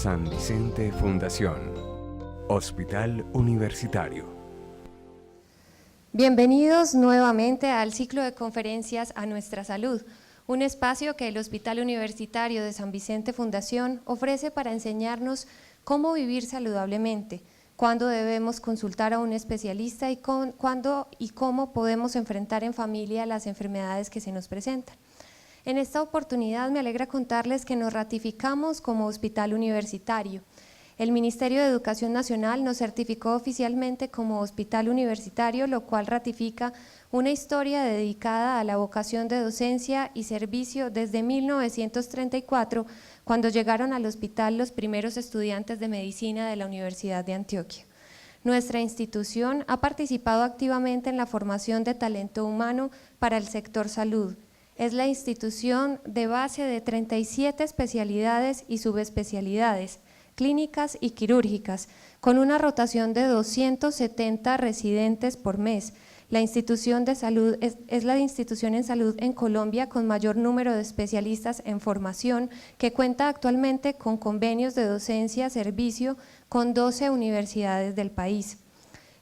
San Vicente Fundación, Hospital Universitario. Bienvenidos nuevamente al ciclo de conferencias A Nuestra Salud, un espacio que el Hospital Universitario de San Vicente Fundación ofrece para enseñarnos cómo vivir saludablemente, cuándo debemos consultar a un especialista y cuándo y cómo podemos enfrentar en familia las enfermedades que se nos presentan. En esta oportunidad me alegra contarles que nos ratificamos como hospital universitario. El Ministerio de Educación Nacional nos certificó oficialmente como hospital universitario, lo cual ratifica una historia dedicada a la vocación de docencia y servicio desde 1934, cuando llegaron al hospital los primeros estudiantes de medicina de la Universidad de Antioquia. Nuestra institución ha participado activamente en la formación de talento humano para el sector salud. Es la institución de base de 37 especialidades y subespecialidades, clínicas y quirúrgicas, con una rotación de 270 residentes por mes. La institución de salud es la institución en salud en Colombia con mayor número de especialistas en formación, que cuenta actualmente con convenios de docencia-servicio con 12 universidades del país.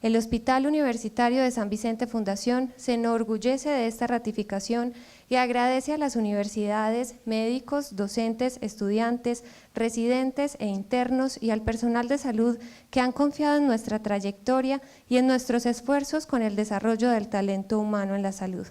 El Hospital Universitario de San Vicente Fundación se enorgullece de esta ratificación y agradece a las universidades, médicos, docentes, estudiantes, residentes e internos y al personal de salud que han confiado en nuestra trayectoria y en nuestros esfuerzos con el desarrollo del talento humano en la salud.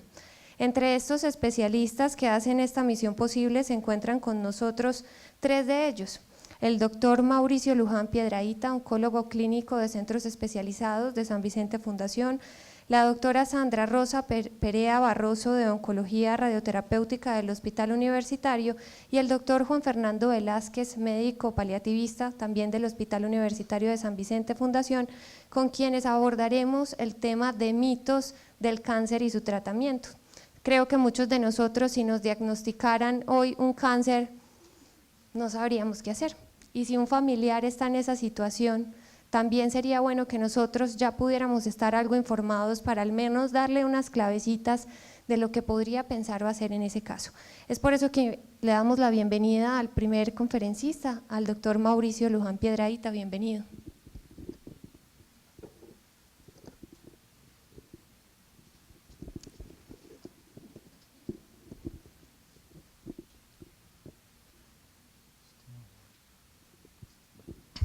Entre estos especialistas que hacen esta misión posible se encuentran con nosotros 3 de ellos. El doctor Mauricio Luján Piedrahita, oncólogo clínico de centros especializados de San Vicente Fundación, la doctora Sandra Rosa Perea Barroso de Oncología Radioterapéutica del Hospital Universitario y el doctor Juan Fernando Velázquez, médico paliativista también del Hospital Universitario de San Vicente Fundación, con quienes abordaremos el tema de mitos del cáncer y su tratamiento. Creo que muchos de nosotros, si nos diagnosticaran hoy un cáncer, no sabríamos qué hacer. Y si un familiar está en esa situación, también sería bueno que nosotros ya pudiéramos estar algo informados para al menos darle unas clavecitas de lo que podría pensar o hacer en ese caso. Es por eso que le damos la bienvenida al primer conferencista, al doctor Mauricio Luján Piedrahita. Bienvenido.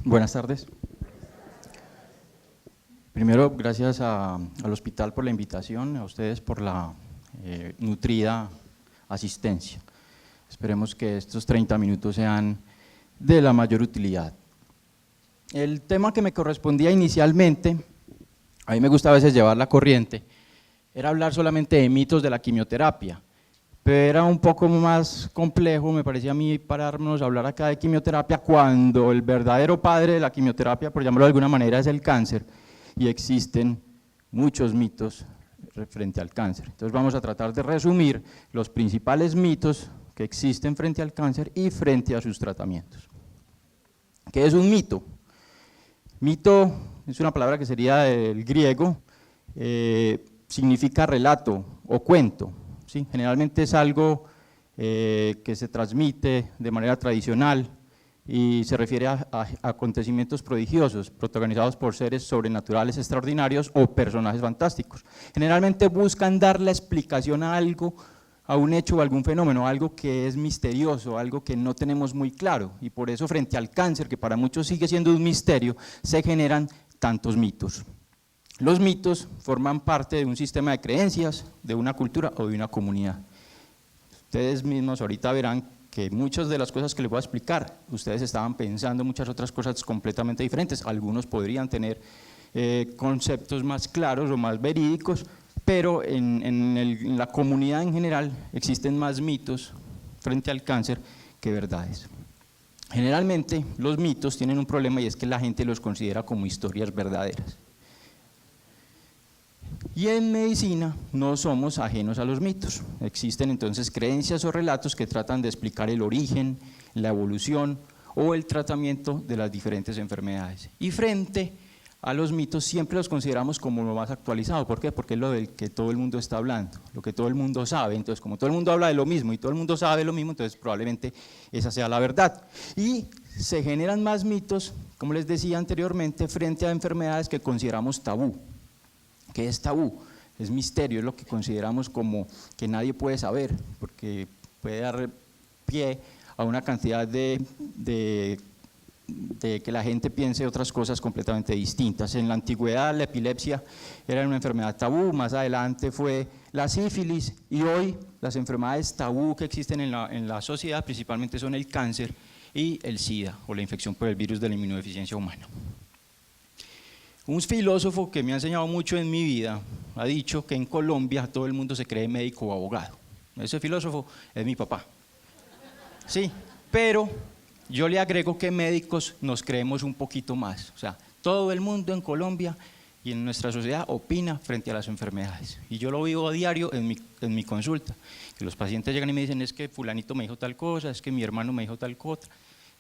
Buenas tardes. Primero, gracias al hospital por la invitación, a ustedes por la nutrida asistencia. Esperemos que estos 30 minutos sean de la mayor utilidad. El tema que me correspondía inicialmente, a mí me gusta a veces llevar la corriente, era hablar solamente de mitos de la quimioterapia. Pero era un poco más complejo, me parecía a mí, pararnos a hablar acá de quimioterapia cuando el verdadero padre de la quimioterapia, por llamarlo de alguna manera, es el cáncer y existen muchos mitos frente al cáncer. Entonces vamos a tratar de resumir los principales mitos que existen frente al cáncer y frente a sus tratamientos. ¿Qué es un mito? Mito es una palabra que sería del griego, significa relato o cuento. Sí, generalmente es algo que se transmite de manera tradicional y se refiere a acontecimientos prodigiosos, protagonizados por seres sobrenaturales extraordinarios o personajes fantásticos. Generalmente buscan dar la explicación a algo, a un hecho o algún fenómeno, algo que es misterioso, algo que no tenemos muy claro, y por eso frente al cáncer, que para muchos sigue siendo un misterio, se generan tantos mitos. Los mitos forman parte de un sistema de creencias, de una cultura o de una comunidad. Ustedes mismos ahorita verán que muchas de las cosas que les voy a explicar, ustedes estaban pensando muchas otras cosas completamente diferentes. Algunos podrían tener conceptos más claros o más verídicos, pero en la comunidad en general existen más mitos frente al cáncer que verdades. Generalmente los mitos tienen un problema y es que la gente los considera como historias verdaderas. Y en medicina no somos ajenos a los mitos, existen entonces creencias o relatos que tratan de explicar el origen, la evolución o el tratamiento de las diferentes enfermedades. Y frente a los mitos siempre los consideramos como lo más actualizado. ¿Por qué? Porque es lo del que todo el mundo está hablando, lo que todo el mundo sabe. Entonces, como todo el mundo habla de lo mismo y todo el mundo sabe lo mismo, entonces probablemente esa sea la verdad. Y se generan más mitos, como les decía anteriormente, frente a enfermedades que consideramos tabú. ¿Qué es tabú? Es misterio, es lo que consideramos como que nadie puede saber, porque puede dar pie a una cantidad de que la gente piense otras cosas completamente distintas. En la antigüedad la epilepsia era una enfermedad tabú, más adelante fue la sífilis, y hoy las enfermedades tabú que existen en la sociedad principalmente son el cáncer y el SIDA, o la infección por el virus de la inmunodeficiencia humana. Un filósofo que me ha enseñado mucho en mi vida ha dicho que en Colombia todo el mundo se cree médico o abogado. Ese filósofo es mi papá. Sí, pero yo le agrego que médicos nos creemos un poquito más. O sea, todo el mundo en Colombia y en nuestra sociedad opina frente a las enfermedades. Y yo lo vivo a diario en mi consulta, que los pacientes llegan y me dicen, es que fulanito me dijo tal cosa, es que mi hermano me dijo tal cosa,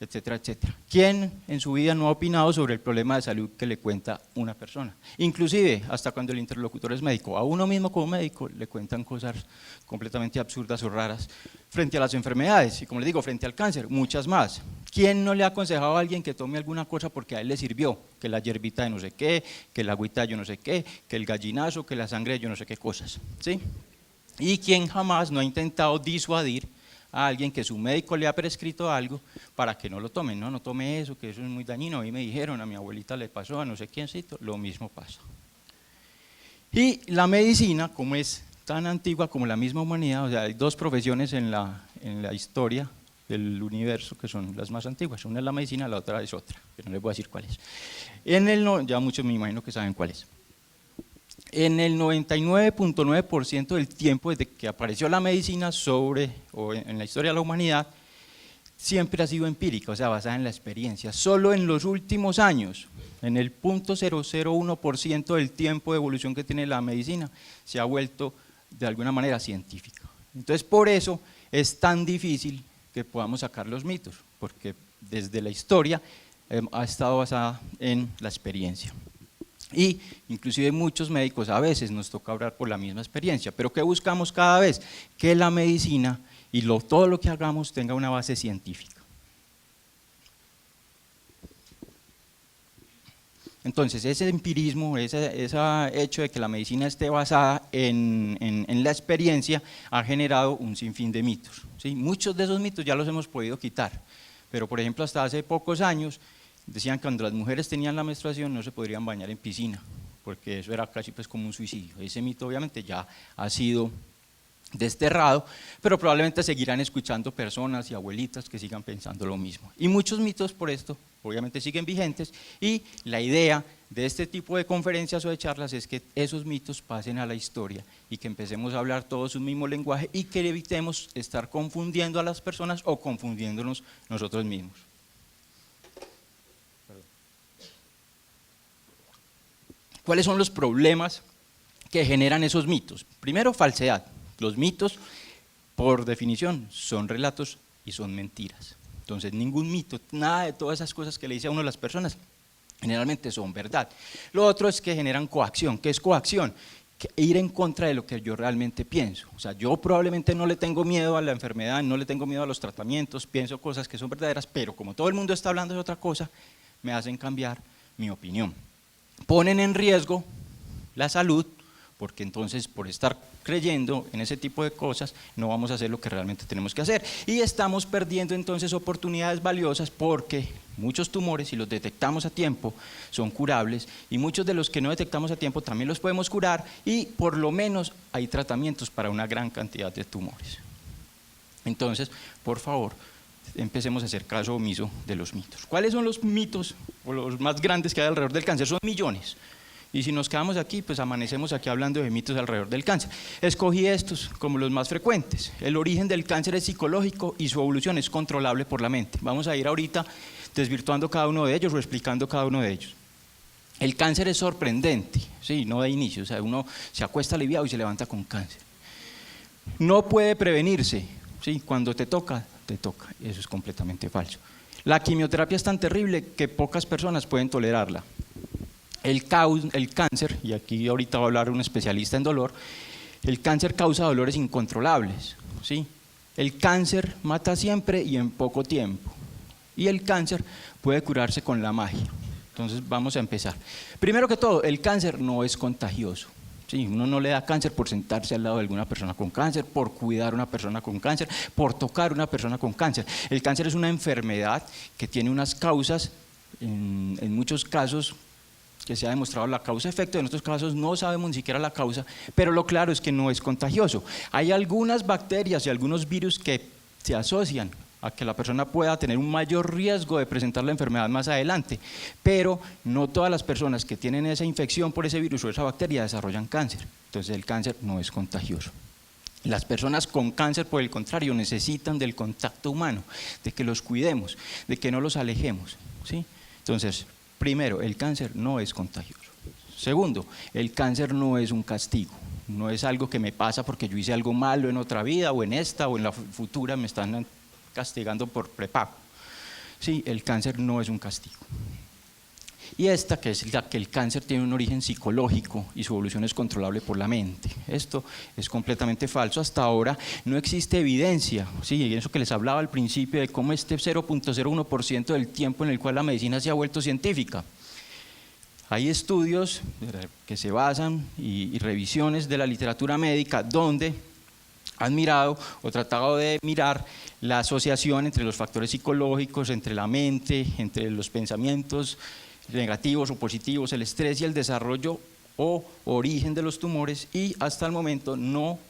etcétera, etcétera. ¿Quién en su vida no ha opinado sobre el problema de salud que le cuenta una persona? Inclusive, hasta cuando el interlocutor es médico, a uno mismo como médico le cuentan cosas completamente absurdas o raras frente a las enfermedades, y como les digo, frente al cáncer, muchas más. ¿Quién no le ha aconsejado a alguien que tome alguna cosa porque a él le sirvió? Que la hierbita de no sé qué, que el agüita de yo no sé qué, que el gallinazo, que la sangre de yo no sé qué cosas, ¿sí? ¿Y quién jamás no ha intentado disuadir a alguien que su médico le ha prescrito algo para que no lo tomen? No, no tome eso, que eso es muy dañino, a mí me dijeron, a mi abuelita le pasó, a no sé quiéncito, lo mismo pasa. Y la medicina, como es tan antigua como la misma humanidad, o sea, hay dos profesiones en la historia del universo que son las más antiguas, una es la medicina, la otra es otra, que no les voy a decir cuál es. Ya muchos me imagino que saben cuál es. En el 99.9% del tiempo desde que apareció la medicina en la historia de la humanidad, siempre ha sido empírica, o sea, basada en la experiencia. Solo en los últimos años, en el 0.001% del tiempo de evolución que tiene la medicina, se ha vuelto de alguna manera científica. Entonces, por eso es tan difícil que podamos sacar los mitos, porque desde la historia ha estado basada en la experiencia. Y inclusive muchos médicos a veces nos toca hablar por la misma experiencia, pero ¿qué buscamos cada vez? Que la medicina y todo lo que hagamos tenga una base científica. Entonces ese empirismo, ese hecho de que la medicina esté basada en la experiencia ha generado un sinfín de mitos, ¿sí? Muchos de esos mitos ya los hemos podido quitar, pero por ejemplo hasta hace pocos años decían que cuando las mujeres tenían la menstruación no se podrían bañar en piscina, porque eso era casi pues como un suicidio. Ese mito obviamente ya ha sido desterrado, pero probablemente seguirán escuchando personas y abuelitas que sigan pensando lo mismo. Y muchos mitos por esto obviamente siguen vigentes, y la idea de este tipo de conferencias o de charlas es que esos mitos pasen a la historia y que empecemos a hablar todos un mismo lenguaje y que evitemos estar confundiendo a las personas o confundiéndonos nosotros mismos. ¿Cuáles son los problemas que generan esos mitos? Primero, falsedad. Los mitos, por definición, son relatos y son mentiras. Entonces, ningún mito, nada de todas esas cosas que le dice a uno a las personas, generalmente son verdad. Lo otro es que generan coacción. ¿Qué es coacción? Ir en contra de lo que yo realmente pienso. O sea, yo probablemente no le tengo miedo a la enfermedad, no le tengo miedo a los tratamientos, pienso cosas que son verdaderas, pero como todo el mundo está hablando de otra cosa, me hacen cambiar mi opinión. Ponen en riesgo la salud, porque entonces por estar creyendo en ese tipo de cosas no vamos a hacer lo que realmente tenemos que hacer, y estamos perdiendo entonces oportunidades valiosas, porque muchos tumores, si los detectamos a tiempo, son curables, y muchos de los que no detectamos a tiempo también los podemos curar, y por lo menos hay tratamientos para una gran cantidad de tumores. Entonces, por favor, empecemos a hacer caso omiso de los mitos. ¿Cuáles son los mitos o los más grandes que hay alrededor del cáncer? Son millones. Y si nos quedamos aquí, pues amanecemos aquí hablando de mitos alrededor del cáncer. Escogí estos como los más frecuentes. El origen del cáncer es psicológico y su evolución es controlable por la mente. Vamos a ir ahorita desvirtuando cada uno de ellos o explicando cada uno de ellos. El cáncer es sorprendente, sí, no de inicio, o sea, uno se acuesta aliviado y se levanta con cáncer. No puede prevenirse, sí, cuando te toca, eso es completamente falso. La quimioterapia es tan terrible que pocas personas pueden tolerarla. el cáncer, y aquí ahorita va a hablar un especialista en dolor, el cáncer causa dolores incontrolables, ¿sí? El cáncer mata siempre y en poco tiempo, y el cáncer puede curarse con la magia. Entonces vamos a empezar. Primero que todo, el cáncer no es contagioso. Sí, uno no le da cáncer por sentarse al lado de alguna persona con cáncer, por cuidar a una persona con cáncer, por tocar a una persona con cáncer. El cáncer es una enfermedad que tiene unas causas, en muchos casos que se ha demostrado la causa-efecto, en otros casos no sabemos ni siquiera la causa, pero lo claro es que no es contagioso. Hay algunas bacterias y algunos virus que se asocian a que la persona pueda tener un mayor riesgo de presentar la enfermedad más adelante, pero no todas las personas que tienen esa infección por ese virus o esa bacteria desarrollan cáncer. Entonces el cáncer no es contagioso. Las personas con cáncer, por el contrario, necesitan del contacto humano, de que los cuidemos, de que no los alejemos, ¿sí? Entonces, primero, el cáncer no es contagioso. Segundo, el cáncer no es un castigo. No es algo que me pasa porque yo hice algo malo en otra vida o en esta o en la futura me están castigando por prepago. Sí, el cáncer no es un castigo. Y esta, que es la que el cáncer tiene un origen psicológico y su evolución es controlable por la mente. Esto es completamente falso. Hasta ahora no existe evidencia, sí, eso que les hablaba al principio de cómo este 0.01% del tiempo en el cual la medicina se ha vuelto científica. Hay estudios que se basan y revisiones de la literatura médica donde han mirado o tratado de mirar la asociación entre los factores psicológicos, entre la mente, entre los pensamientos negativos o positivos, el estrés y el desarrollo o origen de los tumores, y hasta el momento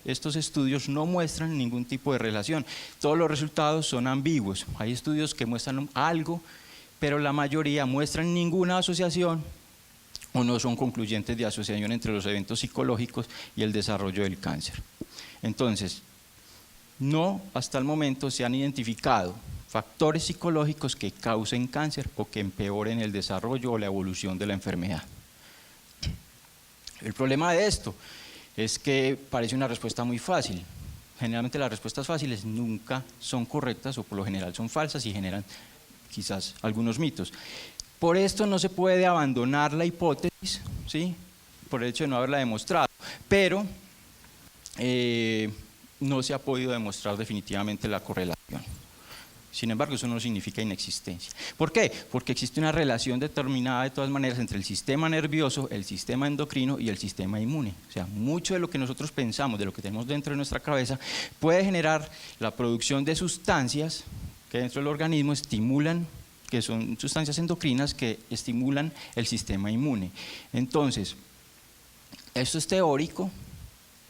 estos estudios no muestran ningún tipo de relación. Todos los resultados son ambiguos. Hay estudios que muestran algo, pero la mayoría muestran ninguna asociación o no son concluyentes de asociación entre los eventos psicológicos y el desarrollo del cáncer. Entonces, no hasta el momento se han identificado factores psicológicos que causen cáncer o que empeoren el desarrollo o la evolución de la enfermedad. El problema de esto es que parece una respuesta muy fácil. Generalmente las respuestas fáciles nunca son correctas o por lo general son falsas y generan quizás algunos mitos. Por esto no se puede abandonar la hipótesis, ¿sí? Por el hecho de no haberla demostrado, pero no se ha podido demostrar definitivamente la correlación. Sin embargo, eso no significa inexistencia. ¿Por qué? Porque existe una relación determinada de todas maneras entre el sistema nervioso, el sistema endocrino y el sistema inmune. O sea, mucho de lo que nosotros pensamos, de lo que tenemos dentro de nuestra cabeza, puede generar la producción de sustancias que dentro del organismo estimulan, que son sustancias endocrinas que estimulan el sistema inmune. Entonces, esto es teórico,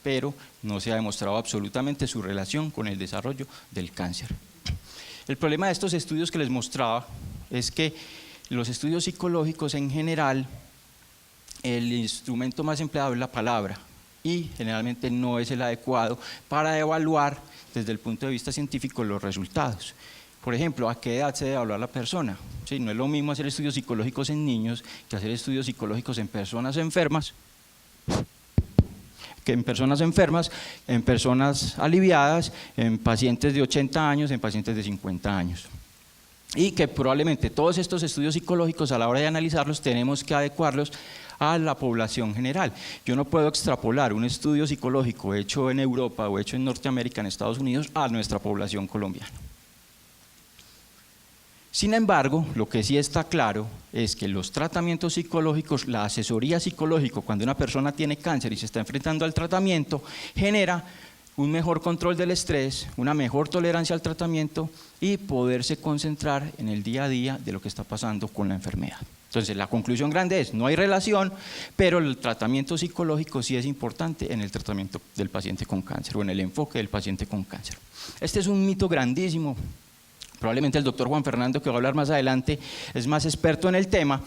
pero no se ha demostrado absolutamente su relación con el desarrollo del cáncer. El problema de estos estudios que les mostraba es que los estudios psicológicos en general, el instrumento más empleado es la palabra y generalmente no es el adecuado para evaluar desde el punto de vista científico los resultados. Por ejemplo, ¿a qué edad se debe evaluar la persona? Sí, no es lo mismo hacer estudios psicológicos en niños que hacer estudios psicológicos en personas enfermas, en personas aliviadas, en pacientes de 80 años, en pacientes de 50 años. Y que probablemente todos estos estudios psicológicos a la hora de analizarlos tenemos que adecuarlos a la población general. Yo no puedo extrapolar un estudio psicológico hecho en Europa o hecho en Norteamérica, en Estados Unidos, a nuestra población colombiana. Sin embargo, lo que sí está claro es que los tratamientos psicológicos, la asesoría psicológica cuando una persona tiene cáncer y se está enfrentando al tratamiento, genera un mejor control del estrés, una mejor tolerancia al tratamiento y poderse concentrar en el día a día de lo que está pasando con la enfermedad. Entonces, la conclusión grande es, no hay relación, pero el tratamiento psicológico sí es importante en el tratamiento del paciente con cáncer o en el enfoque del paciente con cáncer. Este es un mito grandísimo. Probablemente el doctor Juan Fernando, que va a hablar más adelante, es más experto en el tema,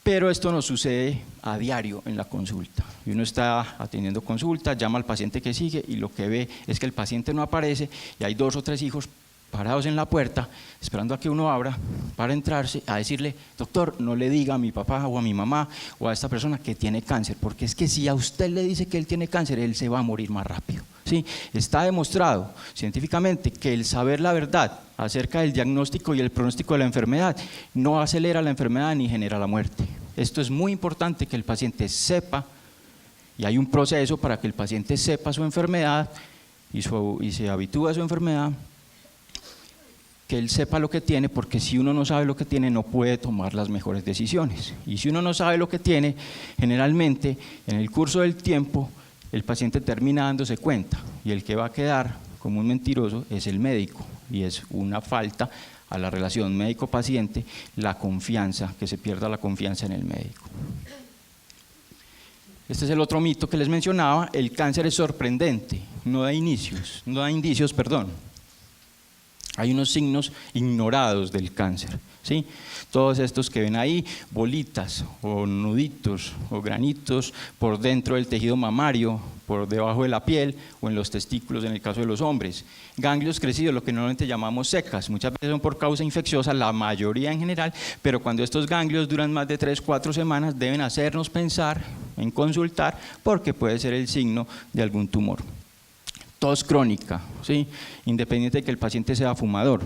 pero esto nos sucede a diario en la consulta. Y uno está atendiendo consulta, llama al paciente que sigue y lo que ve es que el paciente no aparece y hay 2 o 3 hijos parados en la puerta, esperando a que uno abra para entrarse a decirle, doctor, no le diga a mi papá o a mi mamá o a esta persona que tiene cáncer, porque es que si a usted le dice que él tiene cáncer, él se va a morir más rápido. ¿Sí? Está demostrado científicamente que el saber la verdad acerca del diagnóstico y el pronóstico de la enfermedad no acelera la enfermedad ni genera la muerte. Esto es muy importante que el paciente sepa, y hay un proceso para que el paciente sepa su enfermedad y se habitúe a su enfermedad, que él sepa lo que tiene, porque si uno no sabe lo que tiene no puede tomar las mejores decisiones. Y si uno no sabe lo que tiene, generalmente en el curso del tiempo el paciente termina dándose cuenta, y el que va a quedar como un mentiroso es el médico, y es una falta a la relación médico-paciente, la confianza, que se pierda la confianza en el médico. Este es el otro mito que les mencionaba: el cáncer es sorprendente, no da indicios. Hay unos signos ignorados del cáncer, ¿sí? Todos estos que ven ahí, bolitas o nuditos o granitos por dentro del tejido mamario, por debajo de la piel o en los testículos en el caso de los hombres. Ganglios crecidos, lo que normalmente llamamos secas, muchas veces son por causa infecciosa, la mayoría en general, pero cuando estos ganglios duran más de 3-4 semanas deben hacernos pensar en consultar, porque puede ser el signo de algún tumor. Tos crónica, ¿sí? Independiente de que el paciente sea fumador.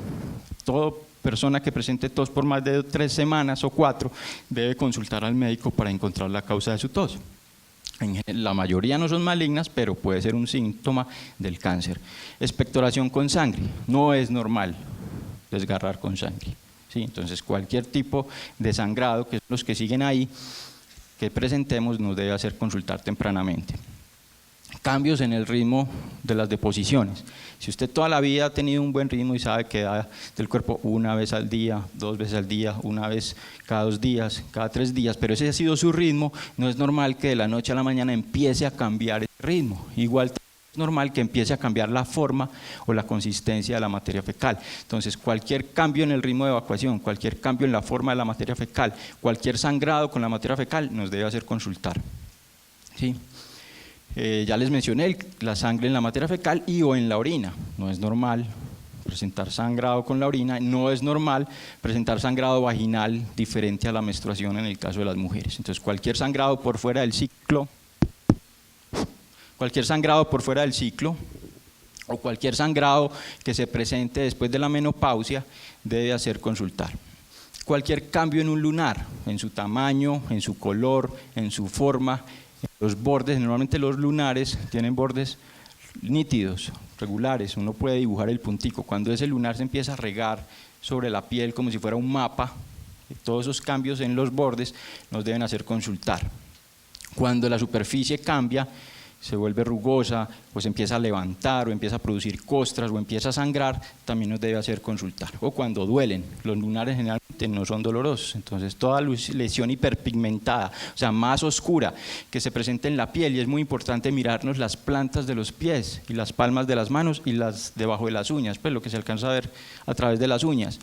Toda persona que presente tos por más de 3 semanas o 4 debe consultar al médico para encontrar la causa de su tos. La mayoría no son malignas, pero puede ser un síntoma del cáncer. Expectoración con sangre, no es normal desgarrar con sangre, ¿sí? Entonces cualquier tipo de sangrado, que son los que siguen ahí, que presentemos, nos debe hacer consultar tempranamente. Cambios en el ritmo de las deposiciones. Si usted toda la vida ha tenido un buen ritmo y sabe que da del cuerpo 1 vez al día, 2 veces al día, 1 vez cada 2 días, cada 3 días, pero ese ha sido su ritmo, no es normal que de la noche a la mañana empiece a cambiar ese ritmo. Igual es normal que empiece a cambiar la forma o la consistencia de la materia fecal. Entonces cualquier cambio en el ritmo de evacuación, cualquier cambio en la forma de la materia fecal, cualquier sangrado con la materia fecal nos debe hacer consultar, ¿sí? Ya les mencioné la sangre en la materia fecal y o en la orina. No es normal presentar sangrado con la orina, no es normal presentar sangrado vaginal diferente a la menstruación en el caso de las mujeres. Entonces cualquier sangrado por fuera del ciclo, o cualquier sangrado que se presente después de la menopausia debe hacer consultar. Cualquier cambio en un lunar, en su tamaño, en su color, en su forma, los bordes, normalmente los lunares tienen bordes nítidos, regulares, uno puede dibujar el puntico. Cuando ese lunar se empieza a regar sobre la piel como si fuera un mapa, todos esos cambios en los bordes nos deben hacer consultar. Cuando la superficie cambia, se vuelve rugosa, o se empieza a levantar, o empieza a producir costras, o empieza a sangrar, también nos debe hacer consultar. O cuando duelen, los lunares generalmente no son dolorosos, entonces toda lesión hiperpigmentada, o sea, más oscura, que se presenta en la piel, y es muy importante mirarnos las plantas de los pies, y las palmas de las manos, y las debajo de las uñas, pues lo que se alcanza a ver a través de las uñas,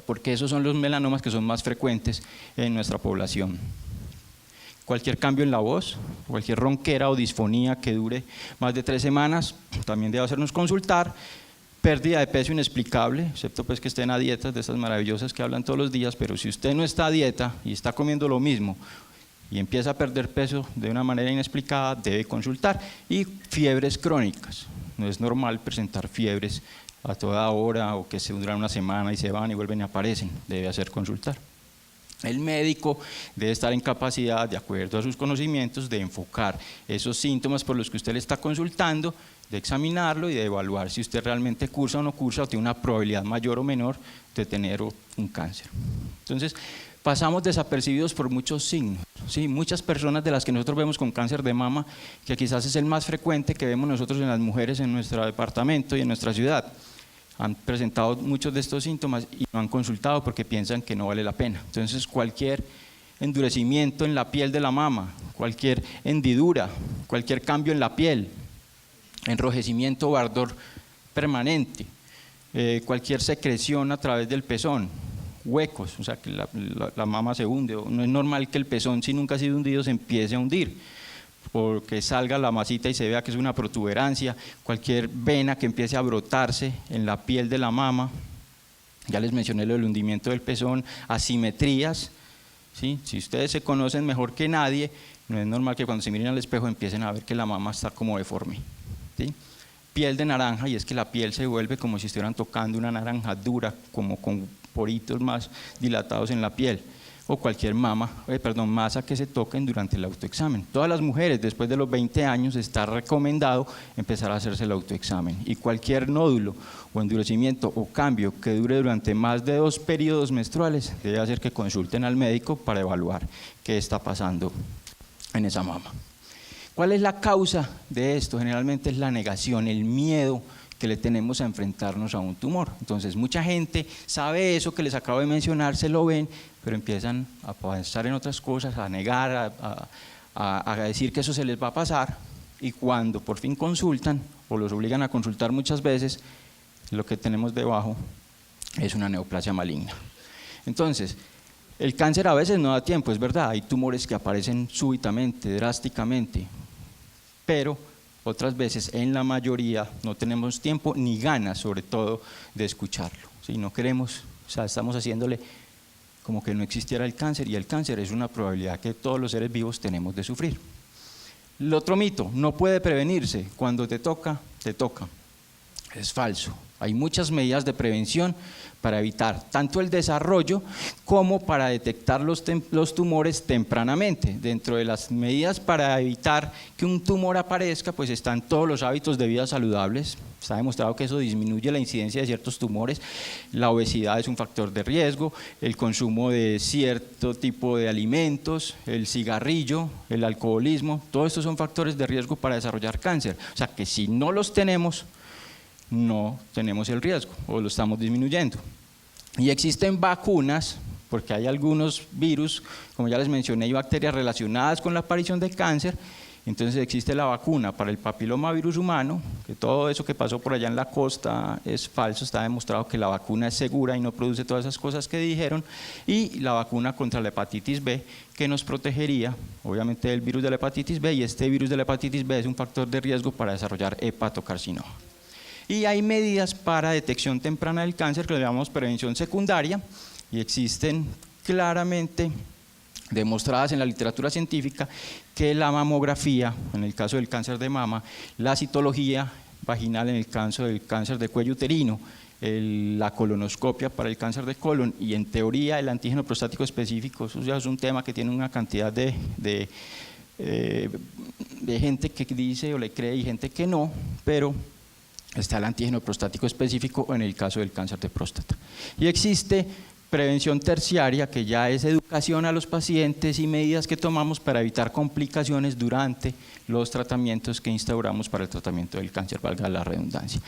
porque esos son los melanomas que son más frecuentes en nuestra población. Cualquier cambio en la voz, cualquier ronquera o disfonía que dure más de 3 semanas, también debe hacernos consultar. Pérdida de peso inexplicable, excepto pues que estén a dietas de estas maravillosas que hablan todos los días, pero si usted no está a dieta y está comiendo lo mismo y empieza a perder peso de una manera inexplicada, debe consultar. Y fiebres crónicas, no es normal presentar fiebres a toda hora o que se duran una semana y se van y vuelven y aparecen, debe hacer consultar. El médico debe estar en capacidad, de acuerdo a sus conocimientos, de enfocar esos síntomas por los que usted le está consultando, de examinarlo y de evaluar si usted realmente cursa o no cursa, o tiene una probabilidad mayor o menor de tener un cáncer. Entonces, pasamos desapercibidos por muchos signos, ¿sí? Muchas personas de las que nosotros vemos con cáncer de mama, que quizás es el más frecuente que vemos nosotros en las mujeres en nuestro departamento y en nuestra ciudad, han presentado muchos de estos síntomas y no han consultado porque piensan que no vale la pena. Entonces cualquier endurecimiento en la piel de la mama, cualquier hendidura, cualquier cambio en la piel, enrojecimiento o ardor permanente, cualquier secreción a través del pezón, huecos, o sea que la mama se hunde, no es normal que el pezón, si nunca ha sido hundido, se empiece a hundir, porque salga la masita y se vea que es una protuberancia, cualquier vena que empiece a brotarse en la piel de la mama, ya les mencioné lo del hundimiento del pezón, asimetrías, ¿sí? Si ustedes se conocen mejor que nadie, no es normal que cuando se miren al espejo empiecen a ver que la mama está como deforme, ¿sí? Piel de naranja, y es que la piel se vuelve como si estuvieran tocando una naranja dura, como con poritos más dilatados en la piel, o cualquier masa que se toquen durante el autoexamen. Todas las mujeres después de los 20 años está recomendado empezar a hacerse el autoexamen, y cualquier nódulo o endurecimiento o cambio que dure durante más de 2 periodos menstruales debe hacer que consulten al médico para evaluar qué está pasando en esa mama. ¿Cuál es la causa de esto? Generalmente es la negación, el miedo que le tenemos a enfrentarnos a un tumor. Entonces mucha gente sabe eso que les acabo de mencionar, se lo ven, pero empiezan a pensar en otras cosas, a negar, a decir que eso se les va a pasar, y cuando por fin consultan o los obligan a consultar muchas veces, lo que tenemos debajo es una neoplasia maligna. Entonces, el cáncer a veces no da tiempo, es verdad, hay tumores que aparecen súbitamente, drásticamente, pero otras veces, en la mayoría, no tenemos tiempo ni ganas, sobre todo, de escucharlo. ¿Sí? No queremos, o sea, estamos haciéndole como que no existiera el cáncer, y el cáncer es una probabilidad que todos los seres vivos tenemos de sufrir. El otro mito, no puede prevenirse, cuando te toca, te toca. Es falso. Hay muchas medidas de prevención para evitar tanto el desarrollo como para detectar los tumores tempranamente. Dentro de las medidas para evitar que un tumor aparezca, pues están todos los hábitos de vida saludables. Está demostrado que eso disminuye la incidencia de ciertos tumores. La obesidad es un factor de riesgo, el consumo de cierto tipo de alimentos, el cigarrillo, el alcoholismo, todos estos son factores de riesgo para desarrollar cáncer. O sea que si no los tenemos, no tenemos el riesgo o lo estamos disminuyendo. Y existen vacunas, porque hay algunos virus, como ya les mencioné, y bacterias relacionadas con la aparición del cáncer. Entonces existe la vacuna para el papilomavirus humano, que todo eso que pasó por allá en la costa es falso, está demostrado que la vacuna es segura y no produce todas esas cosas que dijeron, y la vacuna contra la hepatitis B, que nos protegería obviamente del virus de la hepatitis B, y este virus de la hepatitis B es un factor de riesgo para desarrollar hepatocarcinoma. Y hay medidas para detección temprana del cáncer que le llamamos prevención secundaria, y existen claramente demostradas en la literatura científica que la mamografía, en el caso del cáncer de mama, la citología vaginal en el caso del cáncer de cuello uterino, la colonoscopia para el cáncer de colon, y en teoría el antígeno prostático específico, eso ya es un tema que tiene una cantidad de gente que dice o le cree y gente que no, pero está el antígeno prostático específico en el caso del cáncer de próstata. Y existe prevención terciaria, que ya es educación a los pacientes y medidas que tomamos para evitar complicaciones durante los tratamientos que instauramos para el tratamiento del cáncer, valga la redundancia.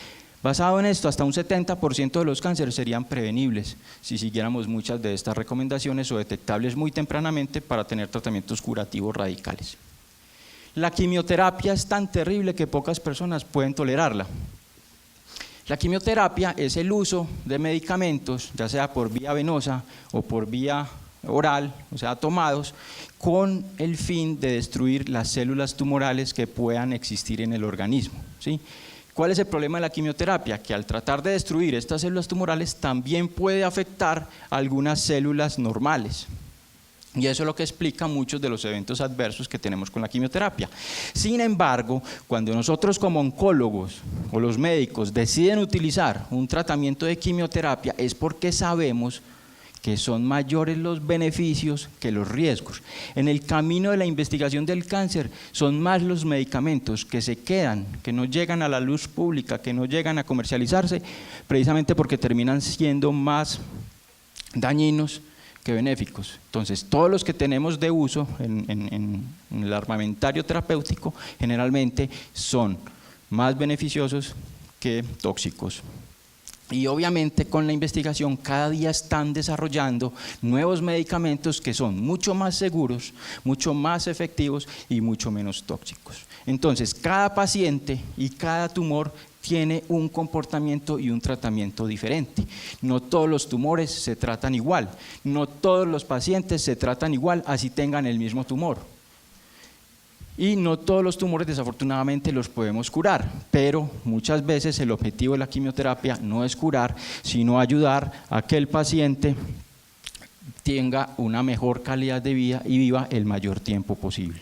Basado en esto, hasta un 70% de los cánceres serían prevenibles si siguiéramos muchas de estas recomendaciones o detectables muy tempranamente para tener tratamientos curativos radicales. La quimioterapia es tan terrible que pocas personas pueden tolerarla. La quimioterapia es el uso de medicamentos, ya sea por vía venosa o por vía oral, o sea, tomados, con el fin de destruir las células tumorales que puedan existir en el organismo, ¿sí? ¿Cuál es el problema de la quimioterapia? Que al tratar de destruir estas células tumorales también puede afectar a algunas células normales. Y eso es lo que explica muchos de los eventos adversos que tenemos con la quimioterapia. Sin embargo, cuando nosotros como oncólogos o los médicos deciden utilizar un tratamiento de quimioterapia, es porque sabemos que son mayores los beneficios que los riesgos. En el camino de la investigación del cáncer son más los medicamentos que se quedan, que no llegan a la luz pública, que no llegan a comercializarse, precisamente porque terminan siendo más dañinos que benéficos. Entonces, todos los que tenemos de uso en el armamentario terapéutico generalmente son más beneficiosos que tóxicos. Y obviamente con la investigación cada día están desarrollando nuevos medicamentos que son mucho más seguros, mucho más efectivos y mucho menos tóxicos. Entonces, cada paciente y cada tumor tiene un comportamiento y un tratamiento diferente. No todos los tumores se tratan igual, no todos los pacientes se tratan igual, así tengan el mismo tumor. Y no todos los tumores desafortunadamente los podemos curar, pero muchas veces el objetivo de la quimioterapia no es curar, sino ayudar a que el paciente tenga una mejor calidad de vida y viva el mayor tiempo posible.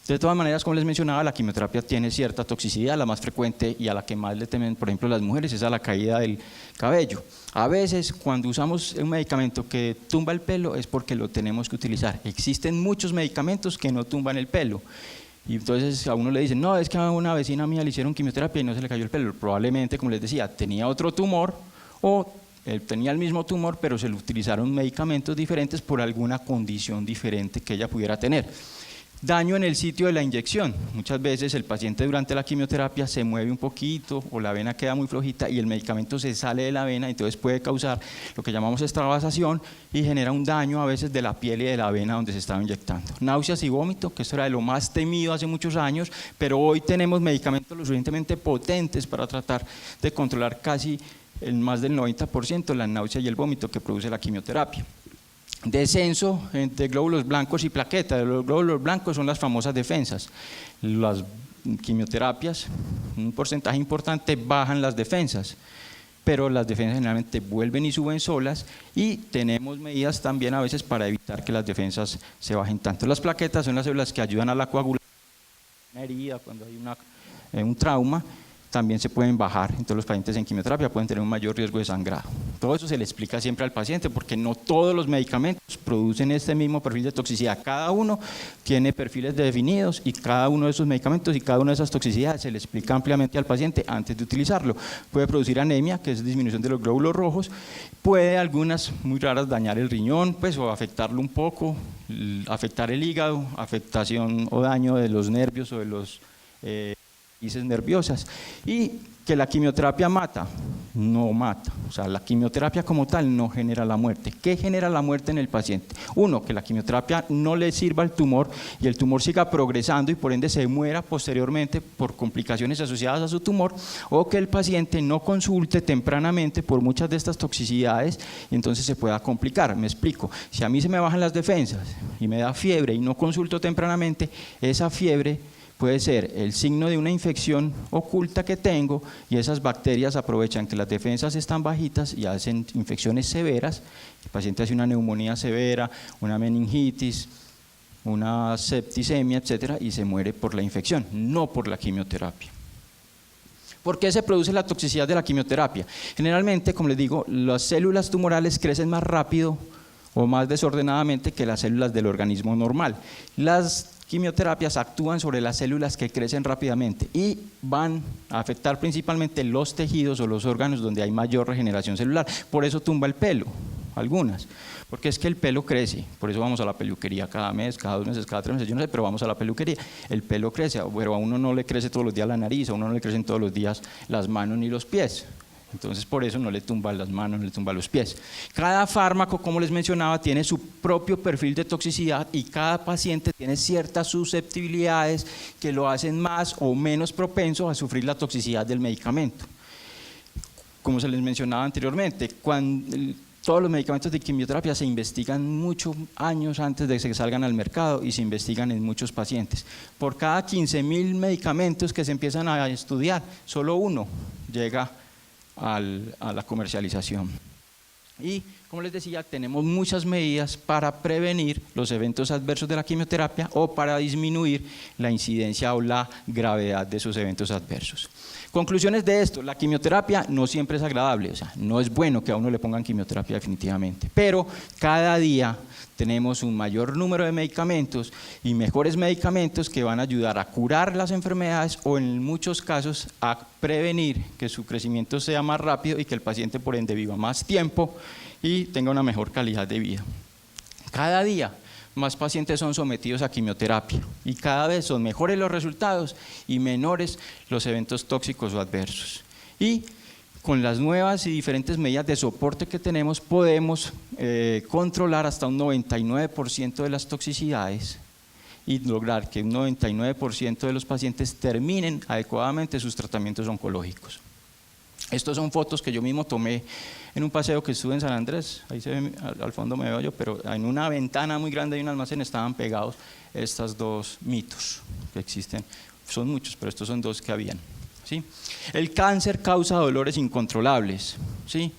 De todas maneras, como les mencionaba, la quimioterapia tiene cierta toxicidad, la más frecuente y a la que más le temen, por ejemplo, las mujeres, es a la caída del cabello. A veces, cuando usamos un medicamento que tumba el pelo, es porque lo tenemos que utilizar. Existen muchos medicamentos que no tumban el pelo. Y entonces a uno le dicen, no, es que a una vecina mía le hicieron quimioterapia y no se le cayó el pelo. Probablemente, como les decía, tenía otro tumor o tenía el mismo tumor, pero se le utilizaron medicamentos diferentes por alguna condición diferente que ella pudiera tener. Daño en el sitio de la inyección. Muchas veces el paciente durante la quimioterapia se mueve un poquito o la vena queda muy flojita y el medicamento se sale de la vena, entonces puede causar lo que llamamos extravasación y genera un daño a veces de la piel y de la vena donde se estaba inyectando. Náuseas y vómito, que esto era de lo más temido hace muchos años, pero hoy tenemos medicamentos lo suficientemente potentes para tratar de controlar casi en más del 90% la náusea y el vómito que produce la quimioterapia. Descenso de glóbulos blancos y plaquetas. Los glóbulos blancos son las famosas defensas. Las quimioterapias, un porcentaje importante, bajan las defensas, pero las defensas generalmente vuelven y suben solas y tenemos medidas también a veces para evitar que las defensas se bajen tanto. Las plaquetas son las células que ayudan a la coagulación, una herida, cuando hay un trauma, también se pueden bajar, entonces los pacientes en quimioterapia pueden tener un mayor riesgo de sangrado. Todo eso se le explica siempre al paciente porque no todos los medicamentos producen este mismo perfil de toxicidad, cada uno tiene perfiles definidos y cada uno de esos medicamentos y cada una de esas toxicidades se le explica ampliamente al paciente antes de utilizarlo. Puede producir anemia, que es disminución de los glóbulos rojos, puede algunas muy raras dañar el riñón, pues, o afectarlo un poco, afectar el hígado, afectación o daño de los nervios o de los nerviosas. Y que la quimioterapia mata, no mata, o sea, la quimioterapia como tal no genera la muerte. ¿Qué genera la muerte en el paciente? Uno, que la quimioterapia no le sirva al tumor y el tumor siga progresando y por ende se muera posteriormente por complicaciones asociadas a su tumor, o que el paciente no consulte tempranamente por muchas de estas toxicidades y entonces se pueda complicar. Me explico, si a mí se me bajan las defensas y me da fiebre y no consulto tempranamente, esa fiebre puede ser el signo de una infección oculta que tengo y esas bacterias aprovechan que las defensas están bajitas y hacen infecciones severas. El paciente hace una neumonía severa, una meningitis, una septicemia, etcétera, y se muere por la infección, no por la quimioterapia. ¿Por qué se produce la toxicidad de la quimioterapia? Generalmente, como les digo, las células tumorales crecen más rápido o más desordenadamente que las células del organismo normal. Las quimioterapias actúan sobre las células que crecen rápidamente y van a afectar principalmente los tejidos o los órganos donde hay mayor regeneración celular. Por eso tumba el pelo, algunas, porque es que el pelo crece, por eso vamos a la peluquería cada mes, cada 2 meses, cada 3 meses, yo no sé, pero vamos a la peluquería. El pelo crece, pero a uno no le crece todos los días la nariz, a uno no le crecen todos los días las manos ni los pies. Entonces por eso no le tumba las manos, no le tumba los pies. Cada fármaco, como les mencionaba, tiene su propio perfil de toxicidad y cada paciente tiene ciertas susceptibilidades que lo hacen más o menos propenso a sufrir la toxicidad del medicamento. Como se les mencionaba anteriormente, todos los medicamentos de quimioterapia se investigan muchos años antes de que se salgan al mercado y se investigan en muchos pacientes. Por cada 15.000 medicamentos que se empiezan a estudiar, solo uno llega a la comercialización. Y como les decía, tenemos muchas medidas para prevenir los eventos adversos de la quimioterapia o para disminuir la incidencia o la gravedad de esos eventos adversos. Conclusiones de esto: la quimioterapia no siempre es agradable, o sea, no es bueno que a uno le pongan quimioterapia definitivamente, pero cada día tenemos un mayor número de medicamentos y mejores medicamentos que van a ayudar a curar las enfermedades o en muchos casos a prevenir que su crecimiento sea más rápido y que el paciente por ende viva más tiempo y tenga una mejor calidad de vida. Cada día más pacientes son sometidos a quimioterapia y cada vez son mejores los resultados y menores los eventos tóxicos o adversos. Y con las nuevas y diferentes medidas de soporte que tenemos podemos controlar hasta un 99% de las toxicidades y lograr que un 99% de los pacientes terminen adecuadamente sus tratamientos oncológicos. Estos son fotos que yo mismo tomé en un paseo que estuve en San Andrés, ahí se ve, al fondo me veo yo, pero en una ventana muy grande de un almacén estaban pegados estos 2 mitos que existen, son muchos, pero estos son 2 que habían. ¿Sí? El cáncer causa dolores incontrolables, ¿sí?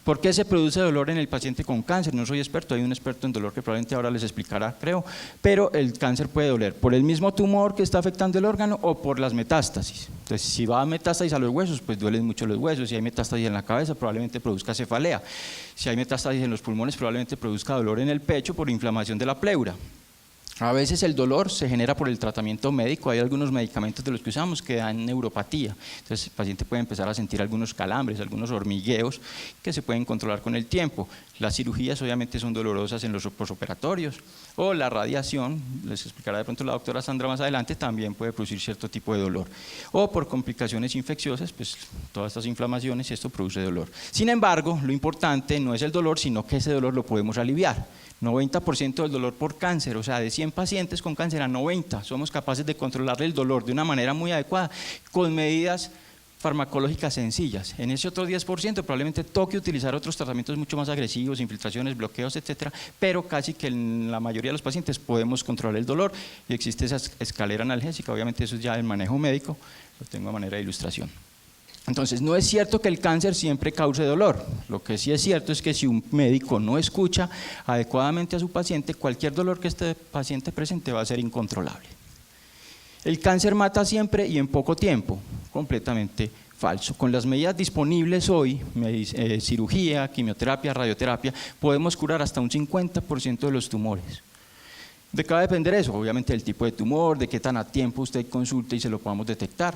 ¿Por qué se produce dolor en el paciente con cáncer? No soy experto, hay un experto en dolor que probablemente ahora les explicará, creo, pero el cáncer puede doler por el mismo tumor que está afectando el órgano o por las metástasis. Entonces, si va a metástasis a los huesos, pues duelen mucho los huesos. Si hay metástasis en la cabeza, probablemente produzca cefalea. Si hay metástasis en los pulmones, probablemente produzca dolor en el pecho por inflamación de la pleura. A veces el dolor se genera por el tratamiento médico, hay algunos medicamentos de los que usamos que dan neuropatía, entonces el paciente puede empezar a sentir algunos calambres, algunos hormigueos que se pueden controlar con el tiempo. Las cirugías obviamente son dolorosas en los posoperatorios, o la radiación, les explicará de pronto la doctora Sandra más adelante, también puede producir cierto tipo de dolor. O por complicaciones infecciosas, pues todas estas inflamaciones, esto produce dolor. Sin embargo, lo importante no es el dolor, sino que ese dolor lo podemos aliviar. 90% del dolor por cáncer, o sea, de 100 pacientes con cáncer a 90 somos capaces de controlar el dolor de una manera muy adecuada con medidas farmacológicas sencillas. En ese otro 10% probablemente toque utilizar otros tratamientos mucho más agresivos, infiltraciones, bloqueos, etcétera, pero casi que en la mayoría de los pacientes podemos controlar el dolor y existe esa escalera analgésica, obviamente eso es ya el manejo médico, lo tengo a manera de ilustración. Entonces, no es cierto que el cáncer siempre cause dolor, lo que sí es cierto es que si un médico no escucha adecuadamente a su paciente, cualquier dolor que este paciente presente va a ser incontrolable. El cáncer mata siempre y en poco tiempo, completamente falso. Con las medidas disponibles hoy, cirugía, quimioterapia, radioterapia, podemos curar hasta un 50% de los tumores. ¿De qué va a depender eso? Obviamente del tipo de tumor, de qué tan a tiempo usted consulte y se lo podamos detectar,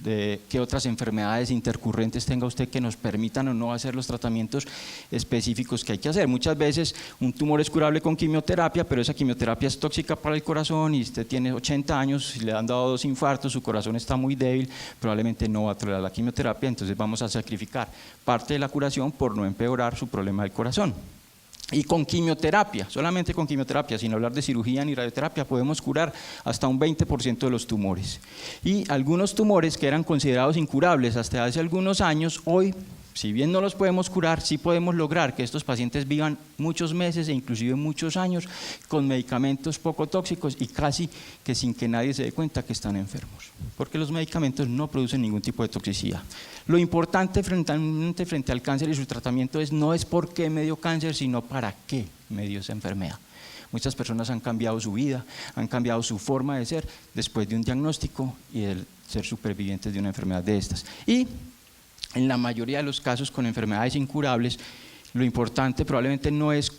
de qué otras enfermedades intercurrentes tenga usted que nos permitan o no hacer los tratamientos específicos que hay que hacer. Muchas veces un tumor es curable con quimioterapia, pero esa quimioterapia es tóxica para el corazón y usted tiene 80 años, le han dado 2 infartos, su corazón está muy débil, probablemente no va a tolerar la quimioterapia, entonces vamos a sacrificar parte de la curación por no empeorar su problema del corazón. Y con quimioterapia, solamente con quimioterapia, sin hablar de cirugía ni radioterapia, podemos curar hasta un 20% de los tumores. Y algunos tumores que eran considerados incurables hasta hace algunos años, hoy, si bien no los podemos curar, sí podemos lograr que estos pacientes vivan muchos meses e inclusive muchos años con medicamentos poco tóxicos y casi que sin que nadie se dé cuenta que están enfermos, porque los medicamentos no producen ningún tipo de toxicidad. Lo importante frente al cáncer y su tratamiento no es por qué me dio cáncer, sino para qué me dio esa enfermedad. Muchas personas han cambiado su vida, han cambiado su forma de ser después de un diagnóstico y de ser supervivientes de una enfermedad de estas. Y en la mayoría de los casos con enfermedades incurables, lo importante probablemente no es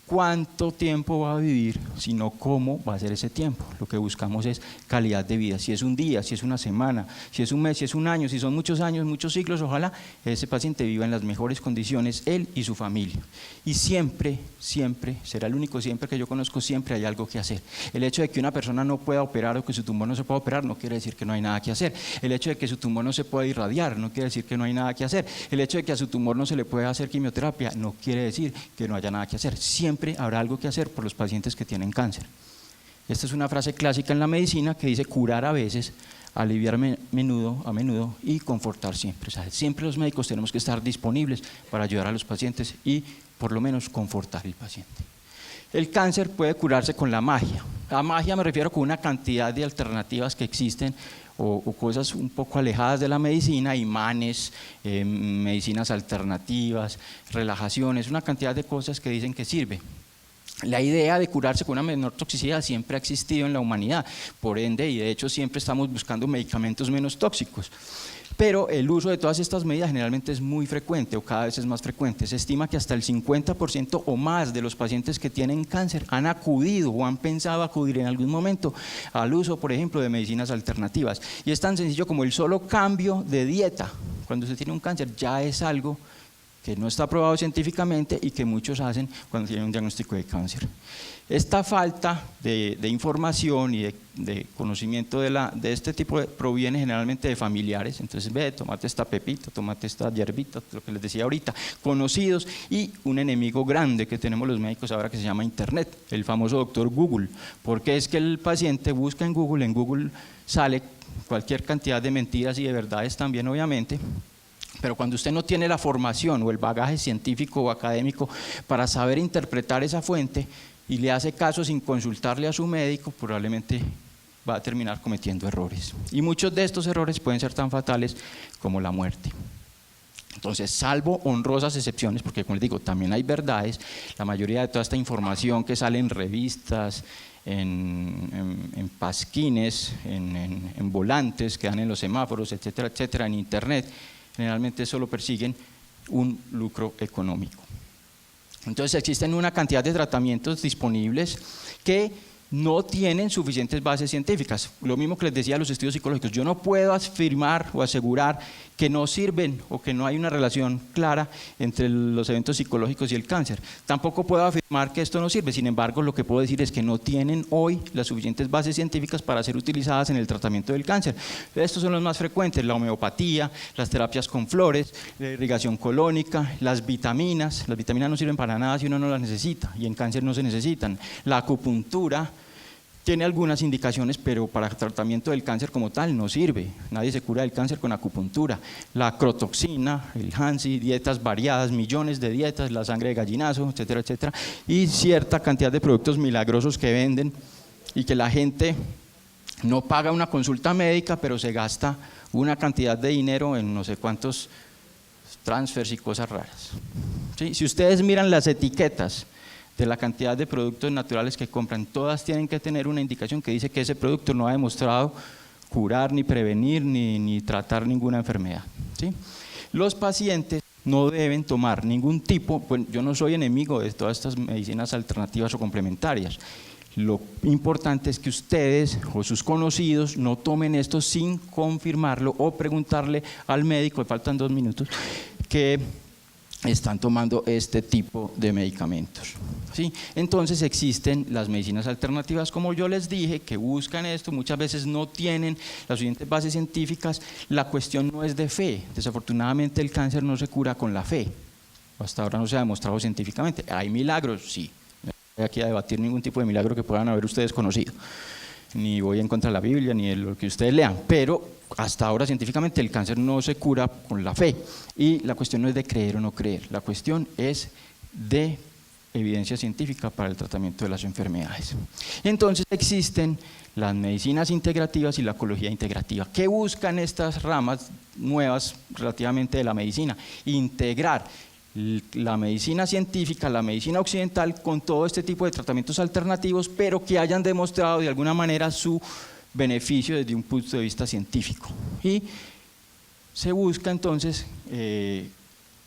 cuánto tiempo va a vivir, sino cómo va a ser ese tiempo. Lo que buscamos es calidad de vida, si es un día, si es una semana, si es un mes, si es un año, si son muchos años, muchos siglos, ojalá ese paciente viva en las mejores condiciones, él y su familia. Y siempre, siempre, será el único siempre que yo conozco, siempre hay algo que hacer. El hecho de que una persona no pueda operar o que su tumor no se pueda operar no quiere decir que no hay nada que hacer. El hecho de que su tumor no se pueda irradiar no quiere decir que no hay nada que hacer. El hecho de que a su tumor no se le pueda hacer quimioterapia no quiere decir que no haya nada que hacer. Siempre habrá algo que hacer por los pacientes que tienen cáncer. Esta es una frase clásica en la medicina que dice curar a veces, aliviar a menudo y confortar siempre. O sea, siempre los médicos tenemos que estar disponibles para ayudar a los pacientes y por lo menos confortar al paciente. El cáncer puede curarse con la magia. A magia me refiero con una cantidad de alternativas que existen o cosas un poco alejadas de la medicina, imanes, medicinas alternativas, relajaciones, una cantidad de cosas que dicen que sirve. La idea de curarse con una menor toxicidad siempre ha existido en la humanidad, por ende, y de hecho siempre estamos buscando medicamentos menos tóxicos. Pero el uso de todas estas medidas generalmente es muy frecuente o cada vez es más frecuente. Se estima que hasta el 50% o más de los pacientes que tienen cáncer han acudido o han pensado acudir en algún momento al uso, por ejemplo, de medicinas alternativas. Y es tan sencillo como el solo cambio de dieta. Cuando se tiene un cáncer ya es algo que no está probado científicamente y que muchos hacen cuando tienen un diagnóstico de cáncer. Esta falta de información y de conocimiento de este tipo proviene generalmente de familiares, entonces tómate esta pepita, tómate esta hierbita, lo que les decía ahorita, conocidos y un enemigo grande que tenemos los médicos ahora que se llama Internet, el famoso doctor Google, porque es que el paciente busca en Google sale cualquier cantidad de mentiras y de verdades también obviamente. Pero cuando usted no tiene la formación o el bagaje científico o académico para saber interpretar esa fuente y le hace caso sin consultarle a su médico, probablemente va a terminar cometiendo errores. Y muchos de estos errores pueden ser tan fatales como la muerte. Entonces, salvo honrosas excepciones, porque como les digo, también hay verdades, la mayoría de toda esta información que sale en revistas, en pasquines, en volantes que dan en los semáforos, etcétera, etcétera, en internet, generalmente solo persiguen un lucro económico. Entonces existen una cantidad de tratamientos disponibles que no tienen suficientes bases científicas. Lo mismo que les decía a los estudios psicológicos, yo no puedo afirmar o asegurar que no sirven o que no hay una relación clara entre los eventos psicológicos y el cáncer. Tampoco puedo afirmar que esto no sirve, sin embargo lo que puedo decir es que no tienen hoy las suficientes bases científicas para ser utilizadas en el tratamiento del cáncer. Estos son los más frecuentes: la homeopatía, las terapias con flores, la irrigación colónica, las vitaminas no sirven para nada si uno no las necesita, y en cáncer no se necesitan. La acupuntura tiene algunas indicaciones, pero para el tratamiento del cáncer como tal no sirve. Nadie se cura del cáncer con acupuntura. La crotoxina, el Hansi, dietas variadas, millones de dietas, la sangre de gallinazo, etcétera, etcétera, y cierta cantidad de productos milagrosos que venden y que la gente no paga una consulta médica, pero se gasta una cantidad de dinero en no sé cuántos transfers y cosas raras. ¿Sí? Si ustedes miran las etiquetas de la cantidad de productos naturales que compran, todas tienen que tener una indicación que dice que ese producto no ha demostrado curar, ni prevenir, ni tratar ninguna enfermedad. ¿Sí? Los pacientes no deben tomar ningún tipo, bueno, yo no soy enemigo de todas estas medicinas alternativas o complementarias. Lo importante es que ustedes o sus conocidos no tomen esto sin confirmarlo o preguntarle al médico, me faltan 2 minutos, que están tomando este tipo de medicamentos. ¿Sí? Entonces existen las medicinas alternativas, como yo les dije, que buscan esto, muchas veces no tienen las suficientes bases científicas. La cuestión no es de fe, desafortunadamente el cáncer no se cura con la fe, hasta ahora no se ha demostrado científicamente. ¿Hay milagros? Sí, no voy aquí a debatir ningún tipo de milagro que puedan haber ustedes conocido, ni voy en contra de la Biblia, ni de lo que ustedes lean, pero hasta ahora científicamente el cáncer no se cura con la fe, y la cuestión no es de creer o no creer, la cuestión es de evidencia científica para el tratamiento de las enfermedades. Entonces existen las medicinas integrativas y la ecología integrativa. ¿Qué buscan estas ramas nuevas relativamente de la medicina? Integrar la medicina científica, la medicina occidental, con todo este tipo de tratamientos alternativos, pero que hayan demostrado de alguna manera su beneficio desde un punto de vista científico. Y se busca entonces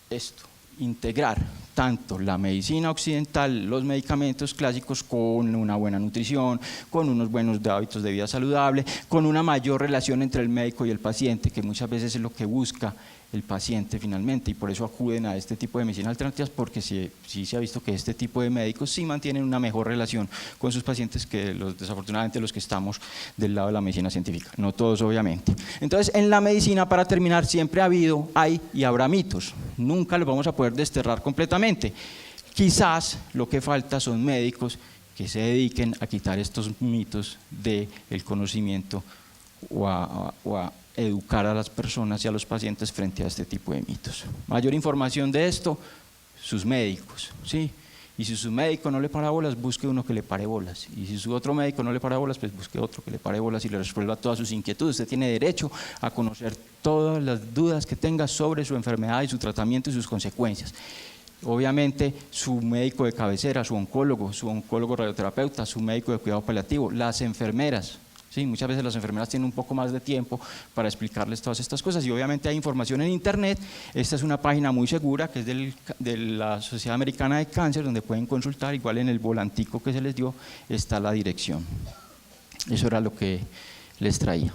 esto, integrar tanto la medicina occidental, los medicamentos clásicos, con una buena nutrición, con unos buenos hábitos de vida saludable, con una mayor relación entre el médico y el paciente, que muchas veces es lo que busca el paciente finalmente, y por eso acuden a este tipo de medicinas alternativas, porque sí se ha visto que este tipo de médicos sí mantienen una mejor relación con sus pacientes que desafortunadamente los que estamos del lado de la medicina científica, no todos obviamente. Entonces en la medicina, para terminar, siempre ha habido, hay y habrá mitos, nunca los vamos a poder desterrar completamente. Quizás lo que falta son médicos que se dediquen a quitar estos mitos del conocimiento o a educar a las personas y a los pacientes frente a este tipo de mitos. Mayor información de esto, sus médicos, ¿sí? Y si su médico no le para bolas, busque uno que le pare bolas. Y si su otro médico no le para bolas, pues busque otro que le pare bolas y le resuelva todas sus inquietudes. Usted tiene derecho a conocer todas las dudas que tenga sobre su enfermedad y su tratamiento y sus consecuencias. Obviamente su médico de cabecera, su oncólogo radioterapeuta, su médico de cuidado paliativo, las enfermeras. Sí, muchas veces las enfermeras tienen un poco más de tiempo para explicarles todas estas cosas, y obviamente hay información en internet. Esta es una página muy segura que es de la Sociedad Americana de Cáncer, donde pueden consultar, igual en el volantico que se les dio está la dirección. Eso era lo que les traía.